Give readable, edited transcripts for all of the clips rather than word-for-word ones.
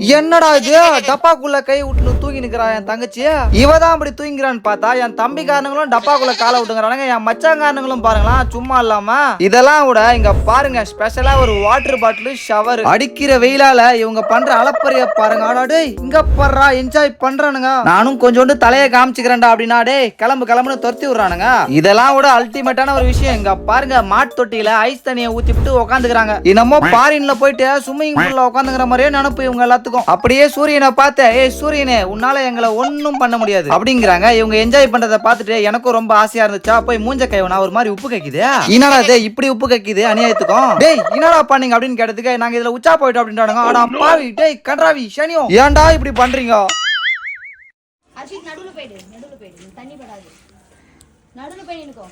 என்னடா இது டப்பாக்குள்ள கை விட்டு தூங்கி நிக்கிறா என் தங்கச்சி. இவதான் அப்படி தூங்கிறான்னு பார்த்தா என் தம்பிக்காரனுங்களும் டப்பாக்குள்ள காலை விட்டுங்கிறானுங்க. என் மச்சாங்காரனுங்களும் பாருங்களா சும்மா இல்லாம. இதெல்லாம் விட இங்க பாருங்க ஸ்பெஷலா ஒரு வாட்டர் பாட்டில் ஷவர். அடிக்கிற வெயிலால இவங்க பண்ற அளப்பரிய பாருங்க. ஆடாடே இங்க பர்றா என்ஜாய் பண்றானுங்க. நானும் கொஞ்சோண்டு தலையை காமிச்சுக்கிறேன்டா அப்படின்னா டே கிளம்பு கிளம்புன்னு துரத்தி விடுறானுங்க. இதெல்லாம் விட அல்டிமேட்டான ஒரு விஷயம் இங்க பாருங்க மாட்டு தொட்டியில ஐஸ் தண்ணியை ஊத்தி விட்டு உட்காந்துக்கிறாங்க. இன்னமும் பாரின்ல போயிட்டு ஸ்விம்மிங் பூல்ல உட்காந்துங்கிற மாதிரியே நினைப்பு இவங்க எல்லாத்துக்கும். அப்படியே சூரியனை பார்த்து ஏய் சூரியனே உன்னால எங்களை ஒன்னும் பண்ண முடியாது அப்படிங்கிறாங்க. இவங்க என்ஜாய் பண்றதை பார்த்துட்டு எனக்கும் ரொம்ப ஆசையா இருந்துச்சா போய் மூஞ்ச கைவனா ஒரு மாதிரி உப்பு கைக்குது. என்னடா இப்படி உப்பு கைக்குது அநியாயத்துக்கும். டேய் என்னடா பண்ணீங்க அப்படின்னு கேட்டதுக்கு நாங்க இதுல உச்சா போயிட்டோம் அப்படின்றானுங்க. ஆடா பாவி டேய் கன்றாவி சனியோ ஏன்டா இப்படி பண்றீங்க? அர்ஷித் நடுவுல போயிடு தண்ணி படாது. நடுவுல போய் நின்னுக்கோ.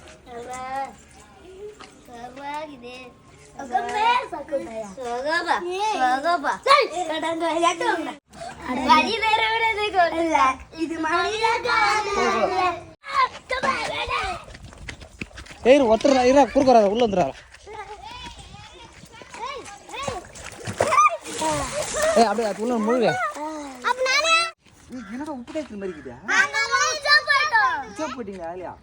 ஒருத்தர் குறுக்க உள்ள வந்துடுறா. அப்படியே அது உள்ள முழுக என்னடா உப்பு கைக்கு மறிக்குது. போயிட்டீங்க ஆலியா